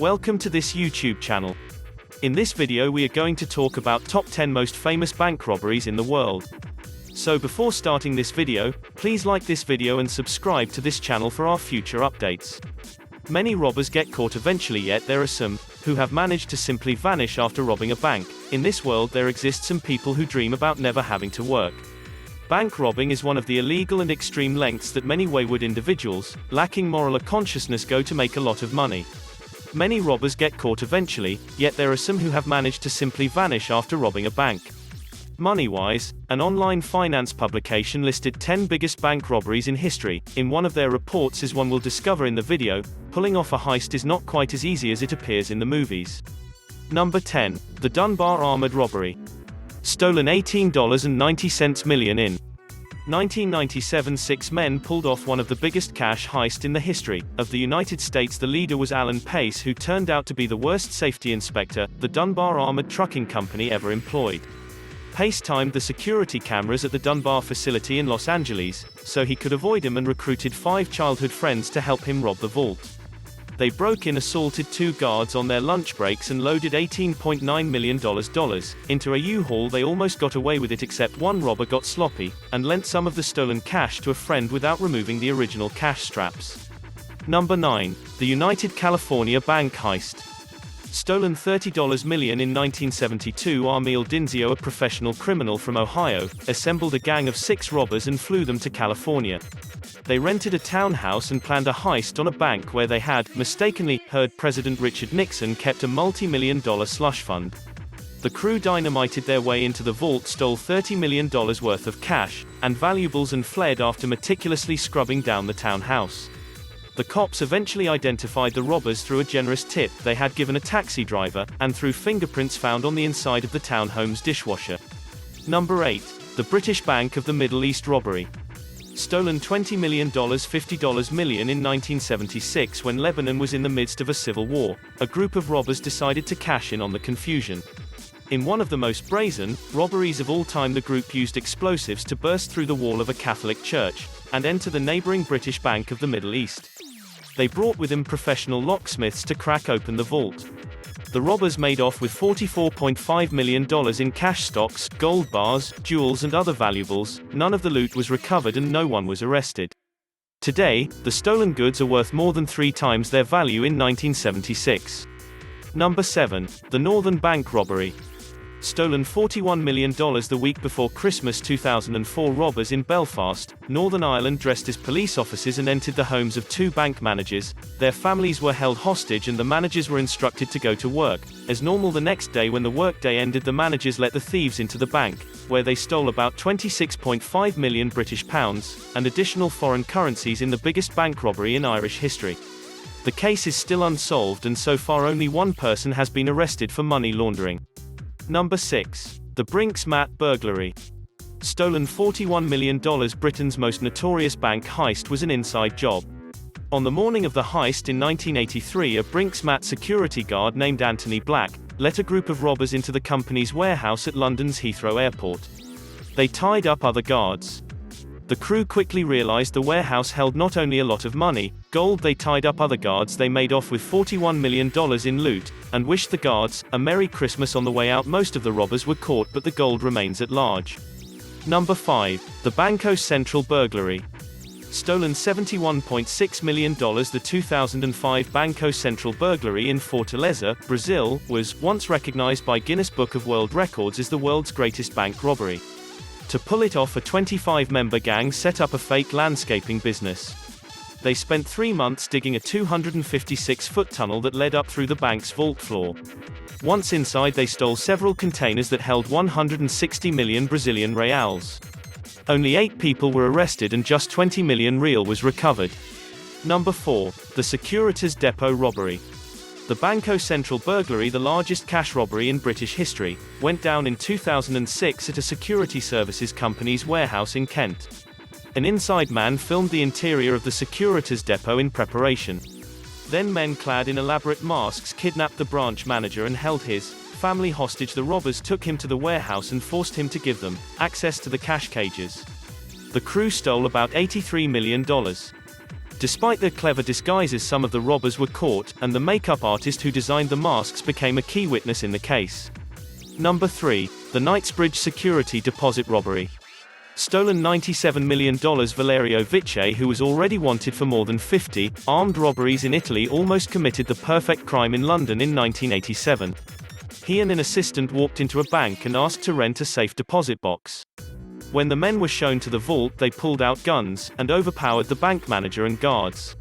Welcome to this YouTube channel. In this video we are going to talk about top 10 most famous bank robberies in the world. So before starting this video, please like this video and subscribe to this channel for our future updates. Many robbers get caught eventually, yet there are some who have managed to simply vanish after robbing a bank. In this world there exist some people who dream about never having to work. Bank robbing is one of the illegal and extreme lengths that many wayward individuals, lacking moral or consciousness, go to make a lot of money. Many robbers get caught eventually, yet there are some who have managed to simply vanish after robbing a bank. Moneywise, an online finance publication, listed 10 biggest bank robberies in history. In one of their reports, as one will discover in the video, pulling off a heist is not quite as easy as it appears in the movies. Number 10. The Dunbar Armored Robbery. Stolen $18.90 million in 1997, 6 men pulled off one of the biggest cash heists in the history of the United States. The leader was Alan Pace, who turned out to be the worst safety inspector the Dunbar Armored Trucking Company ever employed. Pace timed the security cameras at the Dunbar facility in Los Angeles, so he could avoid him, and recruited 5 childhood friends to help him rob the vault. They broke in, assaulted 2 guards on their lunch breaks, and loaded $18.9 million into a U-Haul. They almost got away with it, except one robber got sloppy, and lent some of the stolen cash to a friend without removing the original cash straps. Number 9. The United California Bank Heist. Stolen $30 million in 1972. Armeel Dinzio, a professional criminal from Ohio, assembled a gang of 6 robbers and flew them to California. They rented a townhouse and planned a heist on a bank where they had, mistakenly, heard President Richard Nixon kept a multi-million-dollar slush fund. The crew dynamited their way into the vault, stole $30 million worth of cash and valuables, and fled after meticulously scrubbing down the townhouse. The cops eventually identified the robbers through a generous tip they had given a taxi driver, and through fingerprints found on the inside of the townhome's dishwasher. Number 8. The British Bank of the Middle East Robbery. Stolen $20 million, $50 million in 1976. When Lebanon was in the midst of a civil war, a group of robbers decided to cash in on the confusion. In one of the most brazen robberies of all time, the group used explosives to burst through the wall of a Catholic church and enter the neighboring British Bank of the Middle East. They brought with them professional locksmiths to crack open the vault. The robbers made off with $44.5 million in cash, stocks, gold bars, jewels and other valuables. None of the loot was recovered and no one was arrested. Today, the stolen goods are worth more than 3 times their value in 1976. Number 7. The Northern Bank Robbery. Stolen $41 million the week before Christmas 2004. Robbers in Belfast, Northern Ireland, dressed as police officers and entered the homes of 2 bank managers. Their families were held hostage and the managers were instructed to go to work as normal. The next day, when the workday ended, the managers let the thieves into the bank, where they stole about £26.5 million British pounds and additional foreign currencies in the biggest bank robbery in Irish history. The case is still unsolved, and so far only one person has been arrested for money laundering. Number 6. The Brinks Map Burglary. Stolen $41 million. Britain's most notorious bank heist was an inside job. On the morning of the heist in 1983, a Brinks Map security guard named Anthony Black let a group of robbers into the company's warehouse at London's Heathrow Airport. They tied up other guards. The crew quickly realized the warehouse held not only a lot of money, gold. They tied up other guards. They made off with $41 million in loot and wished the guards a Merry Christmas on the way out. Most of the robbers were caught, but the gold remains at large. Number 5. The Banco Central Burglary. Stolen $71.6 million. The 2005 Banco Central burglary in Fortaleza, Brazil, was once recognized by Guinness Book of World Records as the world's greatest bank robbery. To pull it off, a 25-member gang set up a fake landscaping business. They spent 3 months digging a 256-foot tunnel that led up through the bank's vault floor. Once inside, they stole several containers that held 160 million Brazilian reals. Only 8 people were arrested and just 20 million real was recovered. Number 4. The Securities Depot Robbery. The Banco Central burglary, the largest cash robbery in British history, went down in 2006 at a security services company's warehouse in Kent. An inside man filmed the interior of the Securities Depot in preparation. Then men clad in elaborate masks kidnapped the branch manager and held his family hostage. The robbers took him to the warehouse and forced him to give them access to the cash cages. The crew stole about $83 million. Despite their clever disguises, some of the robbers were caught, and the makeup artist who designed the masks became a key witness in the case. Number 3. The Knightsbridge Security Deposit Robbery. Stolen $97 million. Valerio Vice, who was already wanted for more than 50 armed robberies in Italy, almost committed the perfect crime in London in 1987. He and an assistant walked into a bank and asked to rent a safe deposit box. When the men were shown to the vault, they pulled out guns and overpowered the bank manager and guards.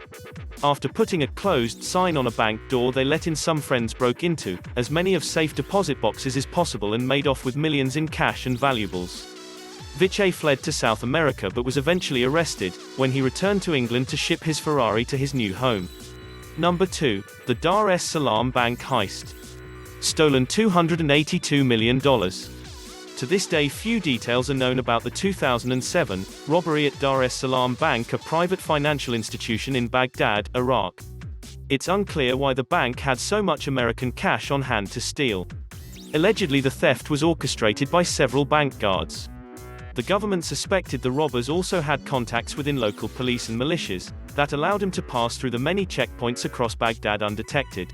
After putting a closed sign on a bank door, they let in some friends, broke into as many of safe deposit boxes as possible, and made off with millions in cash and valuables. Vice fled to South America but was eventually arrested when he returned to England to ship his Ferrari to his new home. Number 2. The Dar es Salaam Bank Heist. Stolen $282 million. To this day, few details are known about the 2007 robbery at Dar es Salaam Bank, a private financial institution in Baghdad, Iraq. It's unclear why the bank had so much American cash on hand to steal. Allegedly, the theft was orchestrated by several bank guards. The government suspected the robbers also had contacts within local police and militias that allowed them to pass through the many checkpoints across Baghdad undetected.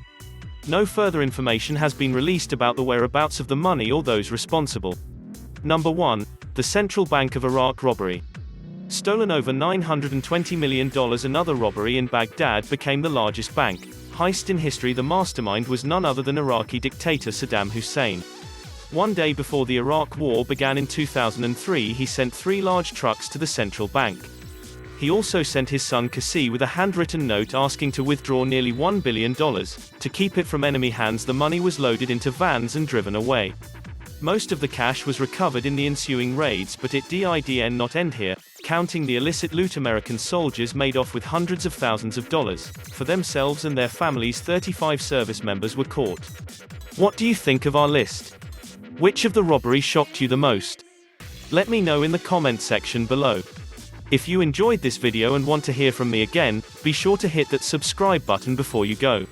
No further information has been released about the whereabouts of the money or those responsible. Number 1. The Central Bank of Iraq Robbery. Stolen over $920 million. Another robbery in Baghdad became the largest bank heist in history. The mastermind was none other than Iraqi dictator Saddam Hussein. One day before the Iraq War began in 2003, he sent 3 large trucks to the central bank. He also sent his son Qassi with a handwritten note asking to withdraw nearly $1 billion. To keep it from enemy hands, the money was loaded into vans and driven away. Most of the cash was recovered in the ensuing raids, but it did not end here. Counting the illicit loot, American soldiers made off with hundreds of thousands of dollars. For themselves and their families, 35 service members were caught. What do you think of our list? Which of the robberies shocked you the most? Let me know in the comment section below. If you enjoyed this video and want to hear from me again, be sure to hit that subscribe button before you go.